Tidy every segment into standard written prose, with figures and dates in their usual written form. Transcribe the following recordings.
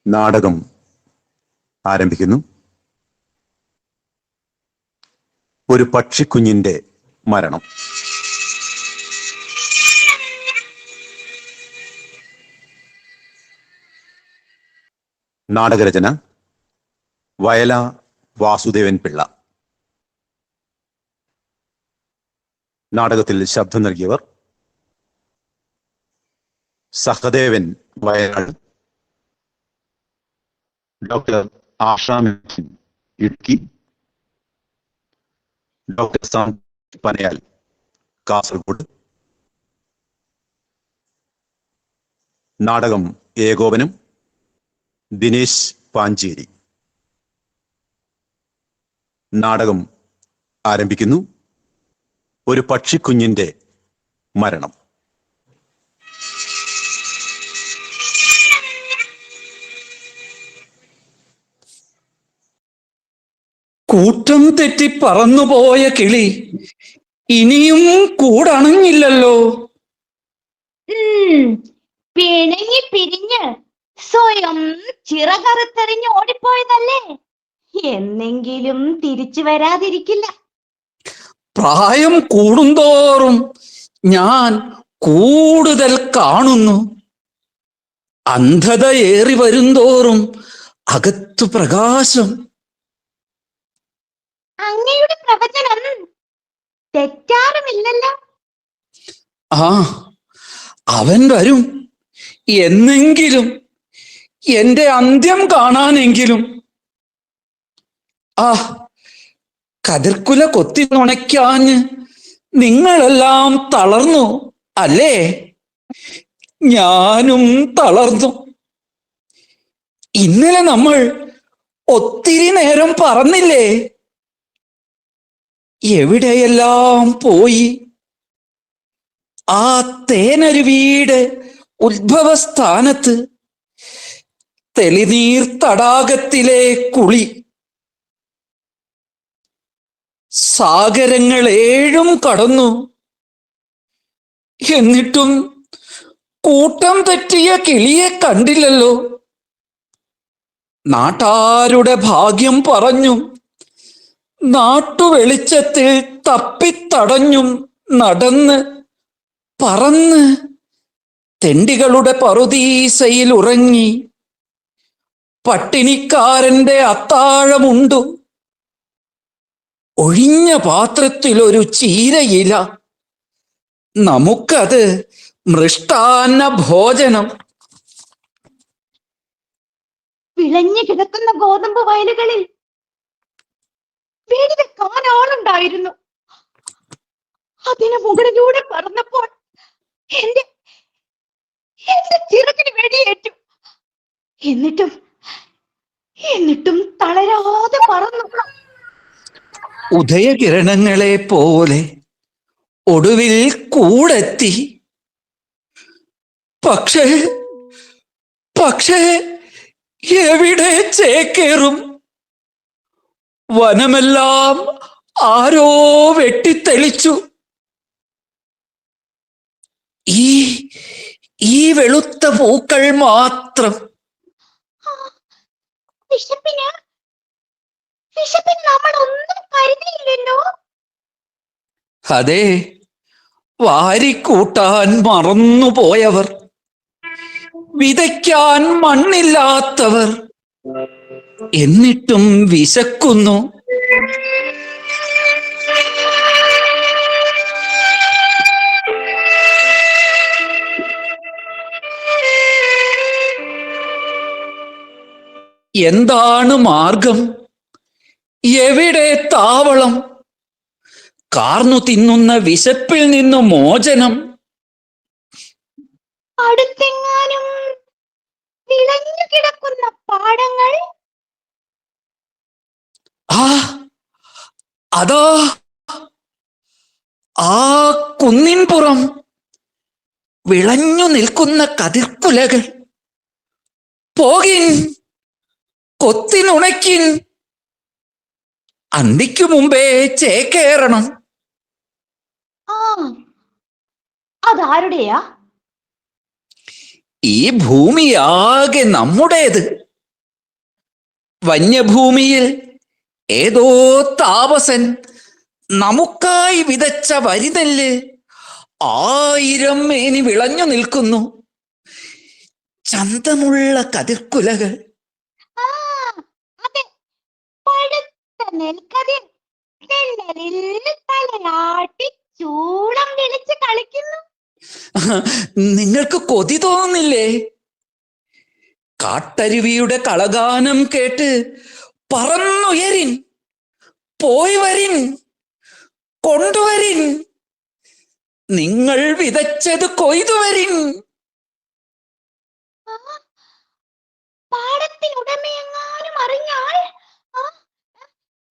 നാടകം ആരംഭിക്കുന്നു. ഒരു പക്ഷിക്കുഞ്ഞിന്റെ മരണം. നാടകരചന വയല വാസുദേവൻ പിള്ള. നാടകത്തിൽ ശബ്ദം നൽകിയവർ: സഹദേവൻ വയനാട്, ഡോക്ടർ ആഷാ ഇടുക്കി, ഡോക്ടർ സാന്ത് പനയാൽ കാസർഗോഡ്. നാടകം ഏകോപനം ദിനേശ് പാഞ്ചേരി. നാടകം ആരംഭിക്കുന്നു. ഒരു പക്ഷിക്കുഞ്ഞിന്റെ മരണം. കൂട്ടം തെറ്റി പറന്നുപോയ കിളി ഇനിയും കൂടണഞ്ഞില്ലല്ലോ. പിണങ്ങി പിരിഞ്ഞ് സ്വയം ചിറകറുത്തെറിഞ്ഞ് ഓടിപ്പോയതല്ലേ, എന്നെങ്കിലും തിരിച്ചു വരാതിരിക്കില്ല. പ്രായം കൂടുന്തോറും ഞാൻ കൂടുതൽ കാണുന്നു. അന്ധത ഏറി വരുന്തോറും അകത്തു പ്രകാശം. അങ്ങയുടെ പ്രവചനം തെറ്റാറുമില്ലല്ലോ. ആ, അവൻ വരും എന്നെങ്കിലും, എന്റെ അന്ത്യം കാണാനെങ്കിലും. ആ, കതിർക്കുല കൊത്തി നുണയ്ക്കാഞ്ഞ് നിങ്ങളെല്ലാം തളർന്നു അല്ലേ? ഞാനും തളർന്നു. ഇന്നലെ നമ്മൾ ഒത്തിരി നേരം പറന്നില്ലേ? എവിടെയെല്ലാം പോയി? ആ തേനരുവിയുടെ ഉത്ഭവസ്ഥാനത്ത് തെളിനീർ തടാകത്തിലെ കുളി. സാഗരങ്ങൾ 7 കടന്നു. എന്നിട്ടും കൂട്ടം തെറ്റിയ കിളിയെ കണ്ടില്ലല്ലോ. നാട്ടാരുടെ ഭാഗ്യം പറഞ്ഞും നാട്ടുവെളിച്ചത്തിൽ തപ്പിത്തടഞ്ഞും നടന്ന് പറന്ന് തെണ്ടികളുടെ പറുദീസയിൽ ഉറങ്ങി പട്ടിണിക്കാരന്റെ അത്താഴമുണ്ടു. ഒഴിഞ്ഞ പാത്രത്തിലൊരു ചീരയില, നമുക്കത് മൃഷ്ടാന്ന ഭോജനം. വിളഞ്ഞു കിടക്കുന്ന ഗോതമ്പ് വയലുകളിൽ വീടിന് കാണാളുണ്ടായിരുന്നു. അതിന് മുകളിലൂടെ പറന്നപ്പോൾ എന്റെ ചിറകിന് വെടിയേറ്റു. എന്നിട്ടും തളരാതെ പറന്നു. ഉദയകിരണങ്ങളെ പോലെ ഒടുവിൽ കൂടെത്തി. പക്ഷേ എവിടെ ചേക്കേറും? വനമെല്ലാം ആരോ വെട്ടിത്തെളിച്ചു. ഈ വെളുത്ത പൂക്കൾ മാത്രം. വിശപ്പിന് നമ്മൾ ഒന്നും കരുതിയില്ലല്ലോ. അതെ, വാരിക്കൂട്ടാൻ മറന്നുപോയവർ, വിതയ്ക്കാൻ മണ്ണില്ലാത്തവർ, എന്നിട്ടും വിശക്കുന്നു. എന്താണ് മാർഗം? എവിടെ താവളം? കാർന്നു തിന്നുന്ന വിശപ്പിൽ നിന്നു മോചനം. അടുത്തെങ്ങാനും വിളഞ്ഞു കിടക്കുന്ന പാടങ്ങൾ. അതാ ആ കുന്നിൻപുറം വിളഞ്ഞു നിൽക്കുന്ന കതിർക്കുലകൾ. പോകിൻ, കൊത്തിനുണയ്ക്കിൻ. അന്തിക്കു മുമ്പേ ചേക്കേറണം. അതാരുടെയാ? ഈ ഭൂമിയാകെ നമ്മുടേത്. വന്യഭൂമിയിൽ ഏതോ താപസൻ നമുക്കായി വിതച്ച വരിനെല്ല് 1000 മേനി വിളഞ്ഞു നിൽക്കുന്നു. ചന്തമുള്ള കതിർക്കുലകൾ. ആ അതെ, പഴുത്ത നെൽക്കതിർ നെല്ലലിൽ തലയാട്ടി ചൂളം വിളിച്ച് കളിക്കുന്നു. നിങ്ങൾക്ക് കൊതി തോന്നുന്നില്ലേ? കാട്ടരുവിയുടെ കളഗാനം കേട്ട് പറന്നുയരിൻ, പോയി വരിൻ, കൊണ്ടുവരിൻ, നിങ്ങൾ വിതച്ചത് കൊയ്തുവരിൻ. പാടത്തിനുടമയെങ്ങാനും അറിഞ്ഞാൽ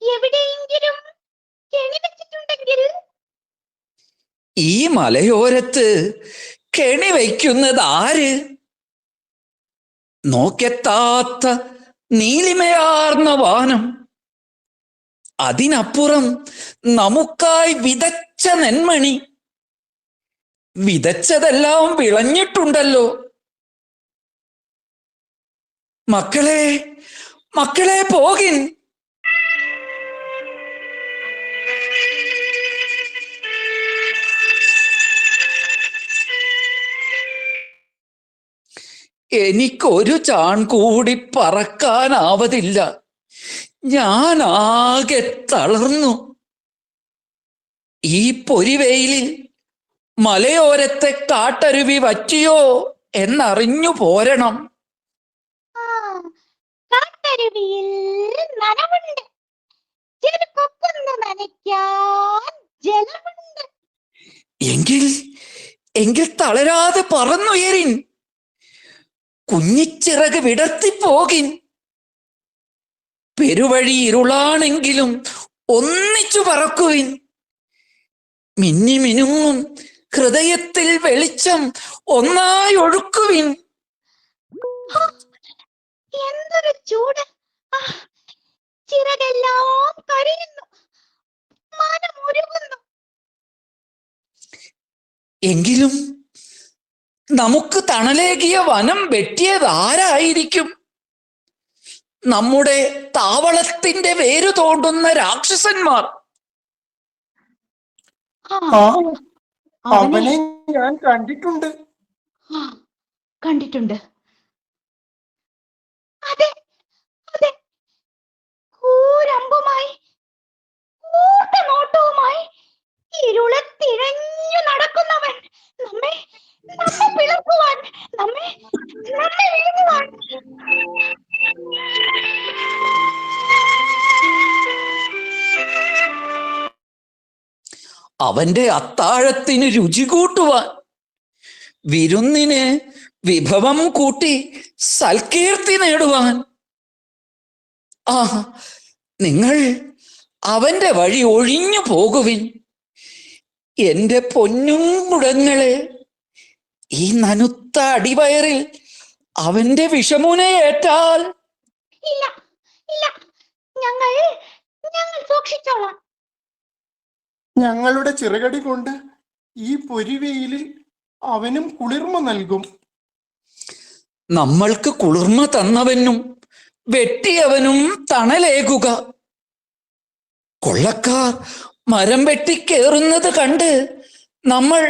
എവിടെയെങ്കിലും കെണി വെച്ചിട്ടുണ്ടെങ്കിൽ ഈ മലയോരത്ത് കെണി വയ്ക്കുന്നത് ആര്? നോക്കെത്താത്ത നീലിമയാർന്ന വാനം, അതിനപ്പുറം നമുക്കായി വിതച്ച നെന്മണി. വിതച്ചതെല്ലാം വിളഞ്ഞിട്ടുണ്ടല്ലോ. മക്കളെ, മക്കളെ പോകിൻ. എനിക്കൊരു ചാൺ കൂടി പറക്കാനാവതില്ല. ഞാനാകെ തളർന്നു. ഈ പൊരിവെയിലിൽ മലയോരത്തെ കാട്ടരുവി വറ്റിയോ എന്നറിഞ്ഞു പോരണം. കാട്ടരുവിയിൽ നനവുണ്ട്, ചെറുക്കൊക്കൊന്ന് നനയ്ക്കാൻ ജലമുണ്ട്. എങ്കിൽ തളരാതെ പറന്നുയരിൻ, കുഞ്ഞിച്ചിറക് വിടർത്തിപ്പോകിൻ. പെരുവഴി ഇരുളാണെങ്കിലും ഒന്നിച്ചു പറക്കുവിൻ. മിന്നി മിനുങ്ങും ഹൃദയത്തിൽ വെളിച്ചം ഒന്നായി ഒഴുക്കുവിൻ. എന്തൊരു ചൂട്! ചിറകെല്ലാം കരിയുന്നു, മനമുരുകുന്നു. എങ്കിലും നമുക്ക് തണലേകിയ വനം വെട്ടിയത് ആരായിരിക്കും? നമ്മുടെ താവളത്തിന്റെ വേരു തോണ്ടുന്ന രാക്ഷസന്മാർ. അവനെ ഞാൻ കണ്ടിട്ടുണ്ട്. കണ്ടിട്ടുണ്ട്. അതെ അതെ, കൂരമ്പുമായി കൂട്ടനോട്ടവുമായി ഇരുളത്തിഴഞ്ഞു നടക്കുന്നവൻ, നമ്മെ പിളർക്കുവാൻ, നമ്മെ വിഴുങ്ങുവാൻ. അവന്റെ അത്താഴത്തിന് രുചി കൂട്ടുവാൻ, വിരുന്നിന് വിഭവം കൂട്ടി സൽകീർത്തി നേടുവാൻ. നിങ്ങൾ അവന്റെ വഴി ഒഴിഞ്ഞു പോകുവിൻ. എന്റെ പൊന്നുകുടങ്ങളെ, ഈ നനുത്ത അടിവയറിൽ അവന്റെ വിഷമുനയേറ്റാൽ. ഇല്ല ഇല്ല, ഞങ്ങൾ സൂക്ഷിച്ചോളാം. ഞങ്ങളുടെ ചിറകടി കൊണ്ട് ഈ പൊരിവെയിലിൽ അവനും കുളിർമ നൽകും. നമ്മൾക്ക് കുളിർമ തന്നവനും വെട്ടിയവനും തണലേകുക. കൊള്ളക്കാർ മരം വെട്ടിക്കേറുന്നത് കണ്ട് നമ്മൾ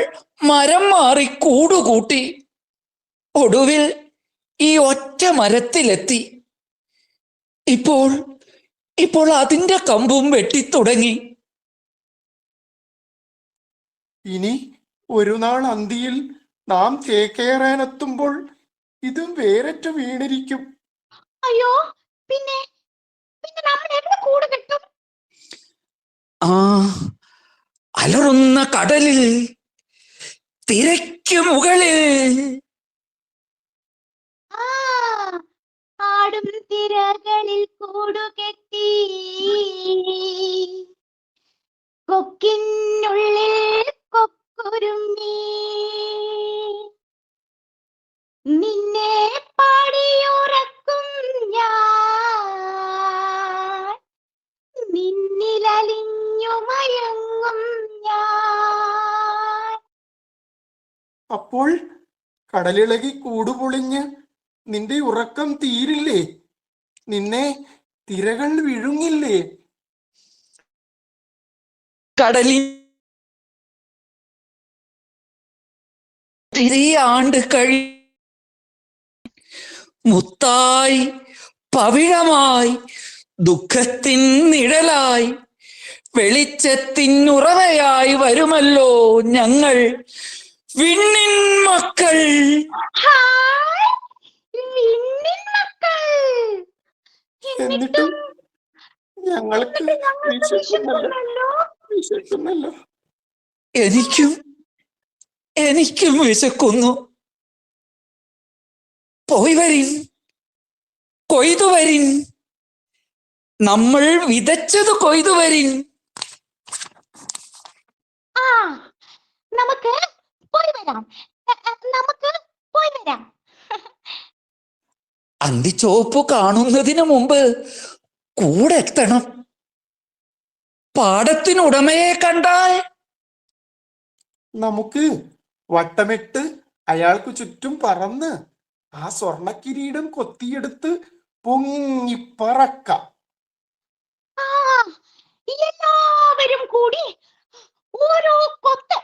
മരം മാറി കൂടുകൂട്ടി. ഒടുവിൽ ഈ ഒറ്റ മരത്തിലെത്തി. ഇപ്പോൾ അതിന്റെ കമ്പും വെട്ടിത്തുടങ്ങി. ഇനി ഒരു നാൾ അന്തിയിൽ നാം ചേക്കേറാനെത്തുമ്പോൾ ഇതും വേരറ്റു വീണിരിക്കും. അയ്യോ, പിന്നെ നമ്മൾ എവിടെ കൂട് കിട്ടും? അലറുന്ന കടലിൽ, തിരയ്ക്കു മുകളിൽ. ആടും തിരകളിൽ കൂടുകെട്ടി, കൊക്കിനുള്ളിൽ കൊക്കുരുമ്മി, നിന്നെ പാടിയുറക്കും ഞാൻ, നിന്നിലലിഞ്ഞു മയങ്ങും ഞാൻ. അപ്പോൾ കടലിളകി കൂടുപൊളിഞ്ഞ് നിന്റെ ഉറക്കം തീരില്ലേ? നിന്നെ തിരകൾ വിഴുങ്ങില്ലേ? കടലിൽ ആണ്ട് മുത്തായി പവിഴമായി ദുഃഖത്തിൻ നിഴലായി വെളിച്ചത്തിനുറവയായി വരുമല്ലോ ഞങ്ങൾ വിണ്ണിൻ മക്കൾ. ഹായ് വിണ്ണിൻ മക്കൾ. എന്നിട്ടും ഞങ്ങൾക്ക് ഞങ്ങൾക്ക് വിശക്കുന്നല്ലോ. വിശക്കുന്നല്ലോ. എനിക്കും വിശക്കുന്നു. പോയി വരിൻ, കൊയ്തു വരിൻ, നമ്മൾ വിതച്ചത് കൊയ്തു വരിൻ. ആ നമുക്ക് പോയി വരാം. നമുക്ക് പോയി വരാം. അന്തിച്ചോപ്പ് കാണുന്നതിന് മുമ്പ് കൂടെ എത്തണം. പാടത്തിനുടമയെ കണ്ടാൽ നമുക്ക് വട്ടമിട്ട് അയാൾക്ക് ചുറ്റും പറന്ന് ആ സ്വർണക്കിരീടം കൊത്തിയെടുത്ത് പൊങ്ങിപ്പറക്കാം. ആ എല്ലാവരും കൂടി ഓരോ കൊത്ത്.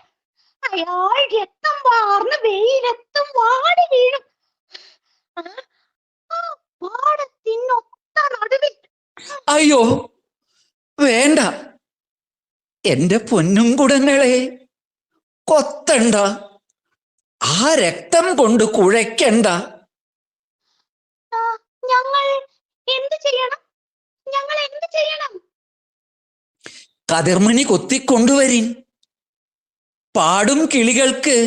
അയാൾ രക്തം വാർന്ന് വെയിലത്തും വാടി വീഴും. ആ പാടത്തിനൊത്ത നടുവിൽ. അയ്യോ വേണ്ട, എന്റെ പൊന്നും കുടങ്ങളെ കൊത്തണ്ട, ആ രക്തം കൊണ്ട് കുഴയ്ക്കണ്ട. ഞങ്ങൾ എന്ത് ചെയ്യണം? ഞങ്ങൾ എന്ത് ചെയ്യണം? കതിർമണി കൊത്തിക്കൊണ്ടുവരിൻ. പാടും കിളികൾക്ക്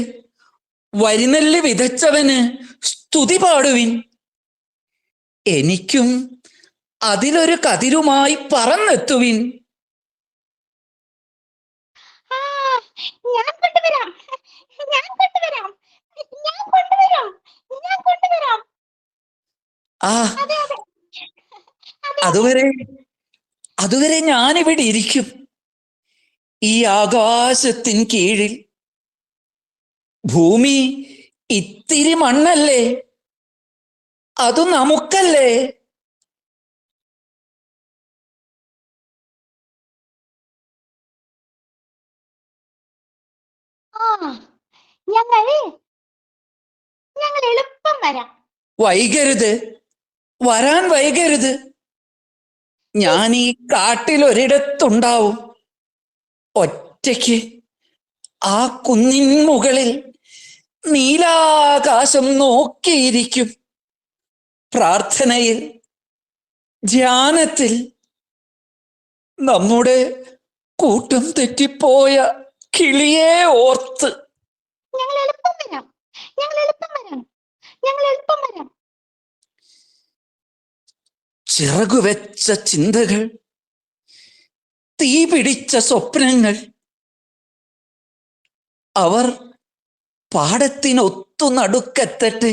വരിനെല്ല് വിതച്ചവന് സ്തുതി പാടുവിൻ. എനിക്കും അതിലൊരു കതിരുമായി പറന്നെത്തുവിൻ. ഞാൻ കൊണ്ടുവരാം, ഞാൻ കൊണ്ടുവരാം, ഞാൻ കൊണ്ടുവരാം, ഞാൻ കൊണ്ടുവരാം. ആ അതെ അതെ അതുവരെ ഞാനിവിടെ ഇരിക്കും, ഈ ആകാശത്തിൻ കീഴിൽ. ഭൂമി ഇത്തിരി മണ്ണല്ലേ, അത് നമുക്കല്ലേ. ആ ഞങ്ങൾ എളുപ്പം വരാം. വൈകരുത്, വരാൻ വൈകരുത്. ഞാൻ ഈ കാട്ടിൽ ഒരിടത്തുണ്ടാവും, ഒറ്റയ്ക്ക്. ആ കുന്നിൻ മുകളിൽ നീലാകാശം നോക്കിയിരിക്കും. പ്രാർത്ഥനയിൽ, ധ്യാനത്തിൽ, നമ്മുടെ കൂട്ടം തെറ്റിപ്പോയ കിളിയെ ഓർത്ത്. ഞങ്ങൾ എളുപ്പം വരാം, ഞങ്ങൾ എളുപ്പം വരാം, ഞങ്ങൾ എളുപ്പം വരാം. ചിറകുവെച്ച ചിന്തകൾ, തീ പിടിച്ച സ്വപ്നങ്ങൾ, അവർ പാടത്തിനൊത്തു നടുക്കെത്തട്ടെ,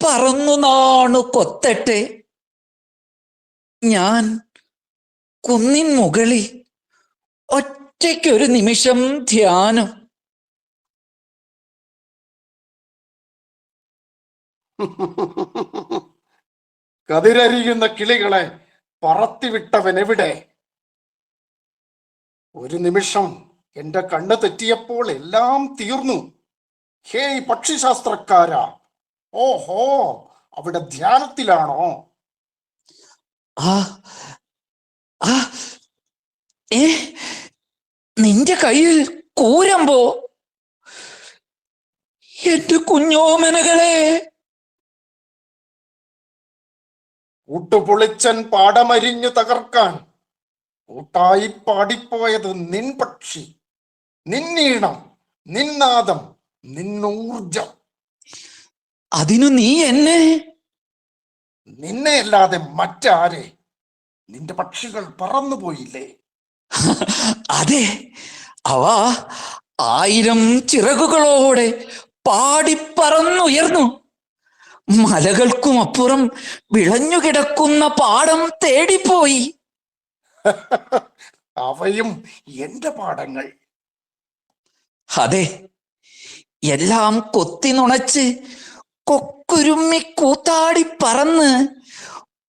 പറന്നു നാണു കൊത്തട്ടെ. ഞാൻ കുന്നിൻ മുകളിൽ ഒറ്റയ്ക്കൊരു നിമിഷം ധ്യാനം. കതിരരിയുന്ന കിളികളെ പറത്തിവിട്ടവൻ എവിടെ? ഒരു നിമിഷം എന്റെ കണ്ണ് തെറ്റിയപ്പോൾ എല്ലാം തീർന്നു. ഹേയ് പക്ഷിശാസ്ത്രക്കാരാ, ഓഹോ, അവിടെ ധ്യാനത്തിലാണോ? ആ ആ നിന്റെ കയ്യിൽ കൂരമ്പോ? എന്റെ കുഞ്ഞോമനകളെ. കൂട്ടുപൊളിച്ചൻ പാടമരിഞ്ഞു തകർക്കാൻ കൂട്ടായി പാടിപ്പോയത് നിൻ പക്ഷി, നിന്നീണം, നിന്നാദം, നിന്നൂർജം. അതിനു നീ എന്നെ? നിന്നെ അല്ലാതെ മറ്റാരെ? നിന്റെ പക്ഷികൾ പറന്നുപോയില്ലേ? അതെ, അവ 1000 ചിറകുകളോടെ പാടിപ്പറന്നുയർന്നു. മലകൾക്കും അപ്പുറം വിളഞ്ഞുകിടക്കുന്ന പാടം തേടിപ്പോയി. അവയും എന്റെ പാടങ്ങൾ. അതെ, എല്ലാം കൊത്തി നുണച്ച് കൊക്കുരുമ്മി കൂത്താടി പറന്ന്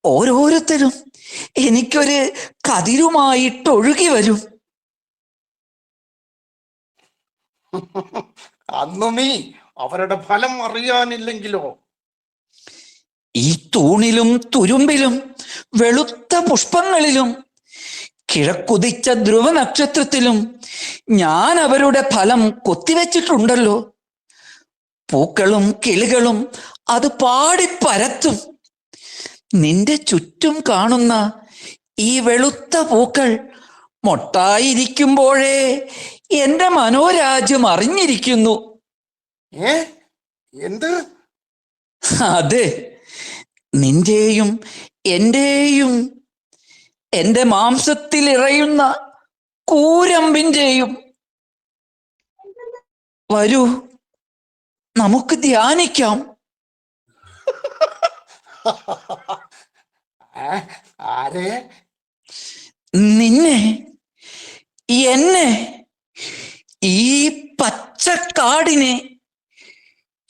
ഓരോരുത്തരും എനിക്കൊരു കതിരുമായിട്ടൊഴുകി വരും. അന്നു നീ അവരുടെ ഫലം അറിയാനില്ലെങ്കിലോ? ഈ തൂണിലും തുരുമ്പിലും വെളുത്ത പുഷ്പങ്ങളിലും കിഴക്കുതിച്ച ധ്രുവ നക്ഷത്രത്തിലും ഞാൻ അവരുടെ ഫലം കൊത്തിവെച്ചിട്ടുണ്ടല്ലോ. പൂക്കളും കിളികളും അത് പാടിപ്പരത്തും. നിന്റെ ചുറ്റും കാണുന്ന ഈ വെളുത്ത പൂക്കൾ മൊട്ടായിരിക്കുമ്പോഴേ എന്റെ മനോരാജ്യം അറിഞ്ഞിരിക്കുന്നു. എന്ത്? അതെ, നിന്റെയും എന്റെയും എന്റെ മാംസത്തിൽ ഇറയുന്ന കൂരമ്പിന്റെയും. വരൂ, നമുക്ക് ധ്യാനിക്കാം. ആരെ? നിന്നെ, എന്നെ, ഈ പച്ചക്കാടിനെ,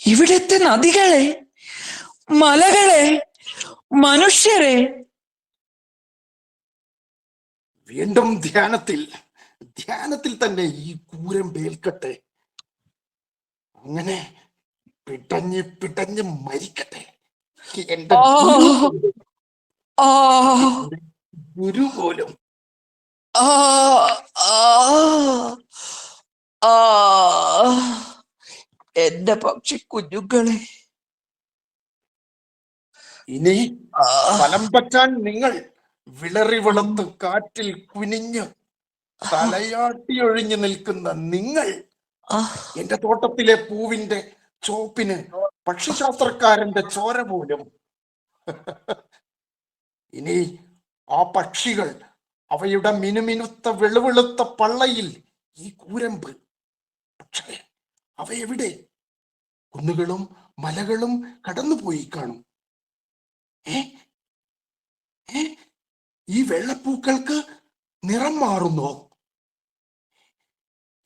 ഇവിടുത്തെ നദികളെ, മലകളെ, മനുഷ്യരെ. വീണ്ടും ധ്യാനത്തിൽ തന്നെ ഈ കൂരമ്പേൽക്കട്ടെ. അങ്ങനെ പിടഞ്ഞ് മരിക്കട്ടെ എന്റെ ഗുരു പോലും. എന്റെ പക്ഷി കുഞ്ഞുങ്ങളെ, ഇനി ഫലം പറ്റാൻ നിങ്ങൾ വിളറി വെളുത്ത് കാറ്റിൽ കുനിഞ്ഞ് തലയാട്ടി ഒഴിഞ്ഞു നിൽക്കുന്ന നിങ്ങൾ എന്റെ തോട്ടത്തിലെ പൂവിന്റെ ചോപ്പിന് പക്ഷിശാസ്ത്രക്കാരന്റെ ചോര പോലും. ഇനി ആ പക്ഷികൾ അവയുടെ മിനുമിനുത്ത വെളുവെളുത്ത പള്ളയിൽ ഈ കൂരമ്പ്. പക്ഷേ അവയെവിടെ? കുന്നുകളും മലകളും കടന്നുപോയി കാണും. ഈ വെള്ളപ്പൂക്കൾക്ക് നിറം മാറുന്നോ?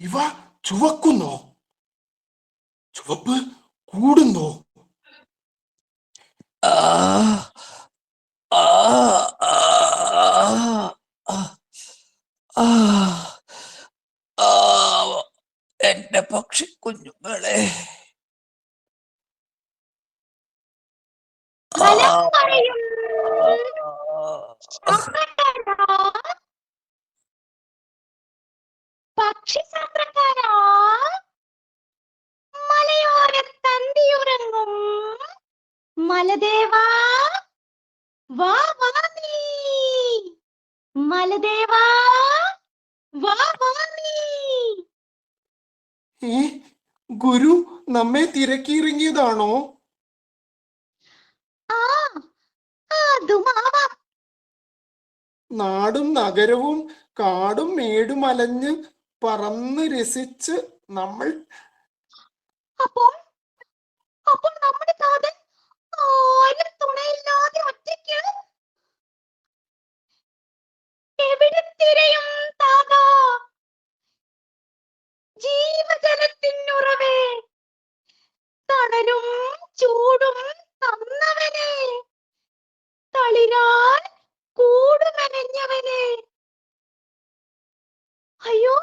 ഇവ ചുവക്കുന്നോ? ചുവപ്പ് കൂടുന്നോ? എന്റെ പക്ഷി കുഞ്ഞുങ്ങളെ, പക്ഷിശാസ്ത്രക്കാരാ, മലയോരത്തന്തിയുറങ്ങും മലദേവാ, വാ വാ നീ. മലദേവാ, വാ വാ നീ. ഗുരു നമ്മെ തിരക്കിയിറങ്ങിയതാണോ? അതുമാവാം. നാടും നഗരവും കാടും മേടും അലഞ്ഞ് പറന്ന് രസിച്ച് നമ്മൾ അപ്പോൾ നമ്മുടെ കാതൽ ആരും തുണയില്ലാതെ ഒറ്റയ്ക്ക് എവിടെ തിരയും താതാ? ജീവജലത്തിനുറവേ, തണലും ചൂടും തന്നവനെ, തളിരാൻ കൂടുമെനഞ്ഞവനെ. അയ്യോ,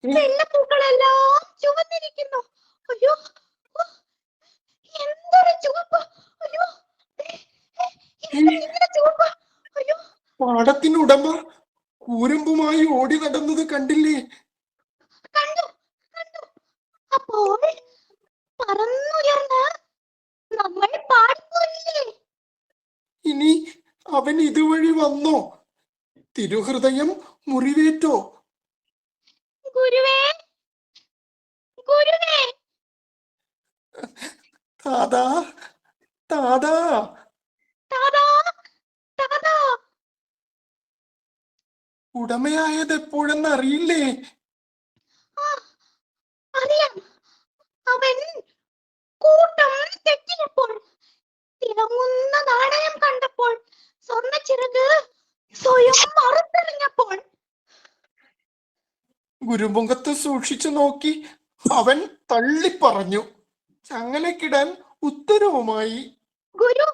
വെള്ളപ്പൂക്കളെല്ലാം ചുവന്നിരിക്കുന്നു. അയ്യോ, എന്തൊരു ചുവപ്പ്! അയ്യോ, ഇങ്ങനെ ചുവപ്പ്! അയ്യോ, പാടത്തിനുടമ കൂരമ്പുമായി ഓടി നടന്നത് കണ്ടില്ലേ? കണ്ടു. അപ്പോൾ പറന്നുയർന്ന് നമ്മൾ പാടിപ്പോയില്ലേ? ഇനി അവൻ ഇതുവഴി വന്നോ? തിരുഹൃദയം മുറിവേറ്റോ? ഗുരുവേ, താതാ താതാ താതാ, താതാ. ഉടമയായത് എപ്പോഴെന്ന് അറിയില്ലേ? അറിയാം. അവൻ കൂട്ടം തെറ്റിയപ്പോൾ, തിളങ്ങുന്ന നാണയം കണ്ടപ്പോൾ, സ്വർണ്ണ ചിറക് സ്വയം മറുത്തെറിഞ്ഞപ്പോൾ. ഗുരുമുഖത്ത് സൂക്ഷിച്ചു നോക്കി അവൻ തള്ളിപ്പറഞ്ഞു. ചങ്ങലക്കിടാൻ ഉത്തരവുമായി. ഗുരു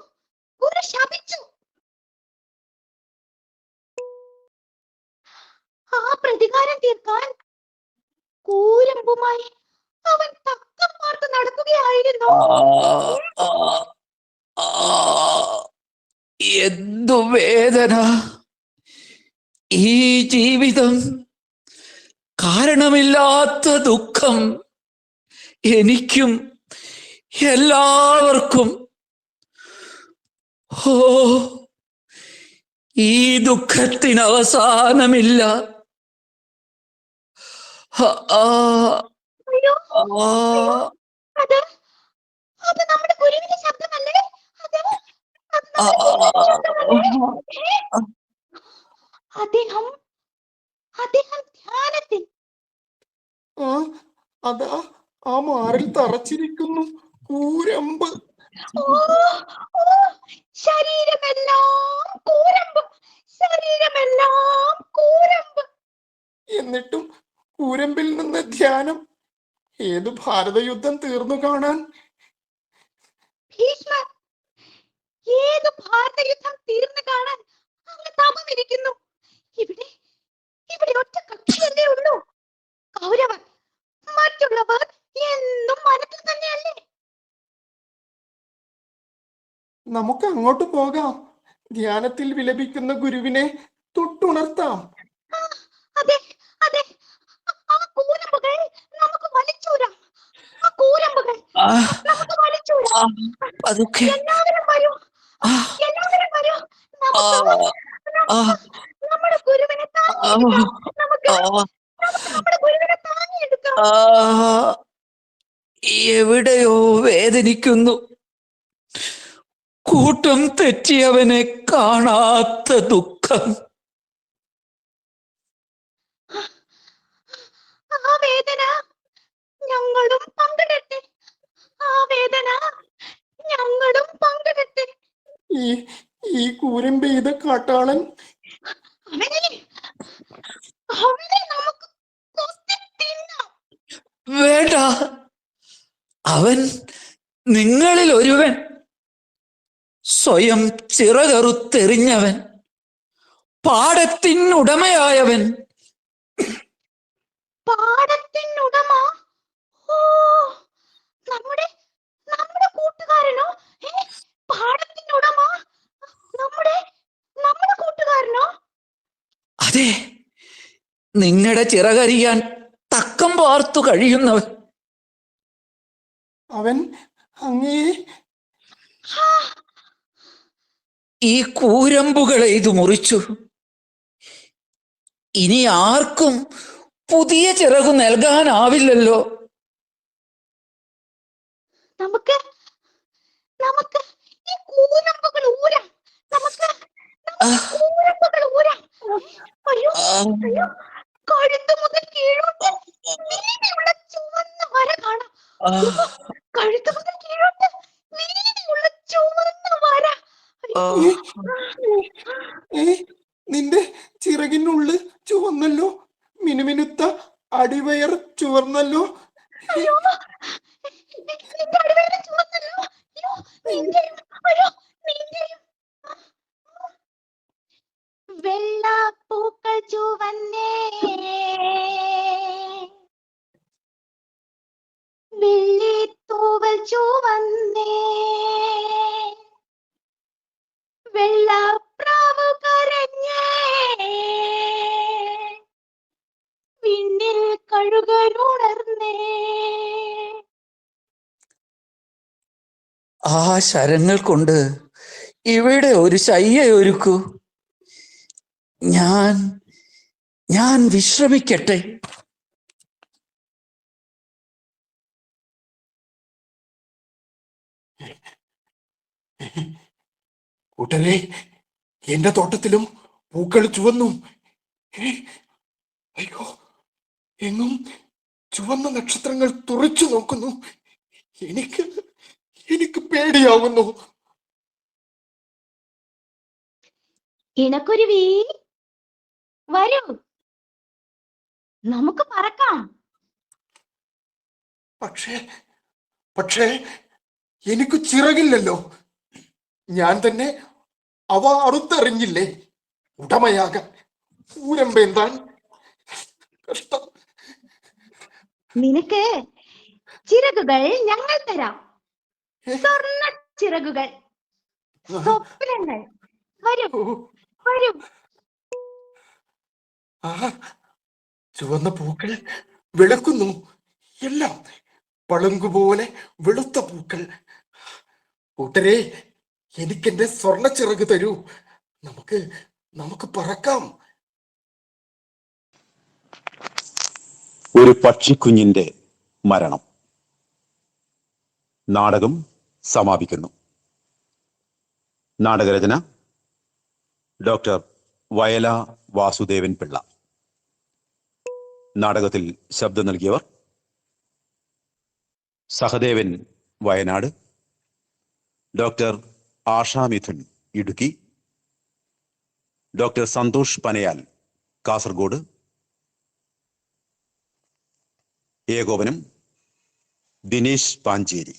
ആ പ്രതികാരം തീർക്കാൻ കൂരമ്പുമായി അവൻ തക്കം പാർത്ത് നടക്കുകയായിരുന്നു. ആ, ആ, എന്തു വേദന! ഈ ജീവിതം, കാരണമില്ലാത്ത ദുഃഖം എനിക്കും എല്ലാവർക്കും. ഓ, ഈ ദുഃഖത്തിന് അവസാനമില്ല. ആ, അയ്യോ, ആ, അത് അത് നമ്മുടെ ഗുരുവിന്റെ ശബ്ദമല്ലേ? അത് അത് ആ, നമ്മുടെ ഗുരുവിന്റെ ശബ്ദമല്ലേ? അദ്ദേഹം അദ്ദേഹം ധ്യാനത്തിൽ. ആ അതാ ആ മാറിൽ തറച്ചിരിക്കുന്നു കൂരമ്പ്. ഓ, ഓ, ശരീരമെല്ലാം കൂരമ്പ്, ശരീരമെല്ലാം കൂരമ്പ്. എന്നിട്ടും കൂരമ്പിൽ നിന്ന് ധ്യാനം. ഏതു ഭാരതയുദ്ധം തീർന്നു കാണാൻ. ഭീഷ്മർ, ഏത് ഭാരതയുദ്ധം തീർന്നു കാണാൻ അങ്ങ് തപമിരിക്കുന്നു. ഇവിടെ ഇവിടെ ഒറ്റ കക്ഷിയല്ലേ ഉള്ളൂ, കൗരവർ. മറ്റുള്ളവർ എന്നും മനത്തിൽ തന്നെയല്ലേ? നമുക്ക് അങ്ങോട്ട് പോകാം. ധ്യാനത്തിൽ വിലപിക്കുന്ന ഗുരുവിനെ തൊട്ടുണർത്താം. ആ, അതെ അതെ, ആ കൂരമ്പുകൾ നമുക്ക് വലിച്ചൂരാം. ആ കൂരമ്പുകൾ ആ, നമുക്ക് വലിച്ചൂരാം. അതൊക്കെ എല്ലാവരും വരൂ, എല്ലാവരും വരൂ. നമുക്ക് ആ, നമ്മുടെ ഗുരുവിനെ താങ്ങിയെടുക്കാം. നമുക്ക് നമ്മുടെ ഗുരുവിനെ താങ്ങിയെടുക്കാം. ആ, എവിടെയോ വേദനിക്കുന്നു. കൂട്ടം തെറ്റിയവനെ കാണാത്ത ദുഃഖം. ആ വേദന ഞങ്ങളും പങ്കിടട്ടെ. ആ വേദന ഞങ്ങളും പങ്കിടട്ടെ. ഈ ഈ കൂരമ്പെയ്ത കാട്ടാളൻ അവനെ നമുക്ക് കൊത്തി തിന്നാം. വേണ്ട, അവൻ നിങ്ങളിൽ ഒരുവൻ, സ്വയം ചിറകറുത്തെറിഞ്ഞവൻ, പാടത്തിനുടമയായവൻ. പാടത്തിനുടമ? ഓ, നമ്മുടെ നമ്മുടെ കൂട്ടുകാരനോ? പാടത്തിനുടമ നമ്മുടെ നമ്മുടെ കൂട്ടുകാരനോ? അതെ, നിങ്ങളുടെ ചിറകരിയാൻ തക്കം പാർത്തു കഴിയുന്നവൻ. അവൻ അങ്ങേ ഈ കൂരമ്പുകളെ ഇത് മുറിച്ചു. ഇനി ആർക്കും പുതിയ ചിറകു നൽകാനാവില്ലല്ലോ. നമുക്ക് നമുക്ക് ഈ കൂരമ്പുകൾ ഊരാം. നമുക്ക് കൂരമ്പുകൾ ഊരാം. അയ്യോ, അയ്യോ, കഴുത്ത് മുതൽ കീഴോട്ട് വീതിയുള്ള ചുവന്ന വര കാണാം. കഴുത്ത് മുതൽ കീഴോട്ട് വീതിയുള്ള ചുവന്ന വര. നിന്റെ ചിറകിനുള്ളിൽ ചുവന്നല്ലോ. മിനുമിനുത്ത അടിവയർ ചുവന്നല്ലോ. അയ്യോ, നിന്റെ അടിവേര ചുവന്നല്ലോ. അയ്യോ, നിന്റെയും. അയ്യോ, നിന്റെയും. വെള്ളപ്പൂക്കൾ ചുവന്നേ, വെള്ളിത്തൂവൽ ചുവന്നേ, വെള്ളപ്രാവ് കരഞ്ഞേ, വിണ്ണിൽ കഴുകരുണർന്നേ. ആ ശരങ്ങൾ കൊണ്ട് ഇവിടെ ഒരു ശയ്യയൊരുക്കൂ. ഞാൻ വിശ്രമിക്കട്ടെ. കൂട്ടരെ, എന്റെ തോട്ടത്തിലും പൂക്കൾ ചുവന്നു. അയ്യോ, എങ്ങും ചുവന്ന നക്ഷത്രങ്ങൾ തുറച്ചു നോക്കുന്നു. എനിക്ക് പേടിയാവുന്നു. ഇണക്കുരുവി, വരൂ, നമുക്ക് പറക്കാം. പക്ഷേ എനിക്ക് ചിറകില്ലല്ലോ. ഞാൻ തന്നെ അവ അറുത്തെറിഞ്ഞില്ലേ ഉടമയാകാൻ. കൂരമ്പേന്താൻ കഷ്ടം. നിനക്ക് ചിറകുകൾ ഞങ്ങൾ തരാം. സ്വർണ്ണ ചിറകുകൾ, സ്വപ്നങ്ങൾ. വരും, ഓ, വരും. ആ ചുവന്ന പൂക്കൾ വിളക്കുന്നു. എല്ലാം പളുങ്കുപോലെ വെളുത്ത പൂക്കൾ. കൂട്ടരെ, എനിക്കെന്റെ സ്വർണ്ണ ചിറക് തരൂ. നമുക്ക് നമുക്ക് പറക്കാം. ഒരു പക്ഷിക്കുഞ്ഞിന്റെ മരണം. നാടകം സമാപിക്കുന്നു. നാടകരചന ഡോക്ടർ വയല വാസുദേവൻ പിള്ള. നാടകത്തിൽ ശബ്ദം നൽകിയവർ: സഹദേവൻ വയനാട്, ഡോക്ടർ ആഷാ മിഥുൻ ഇടുക്കി, ഡോക്ടർ സന്തോഷ് പനയാൽ കാസർഗോഡ്. ഏകോപനം ദിനേശ് പാഞ്ചേരി.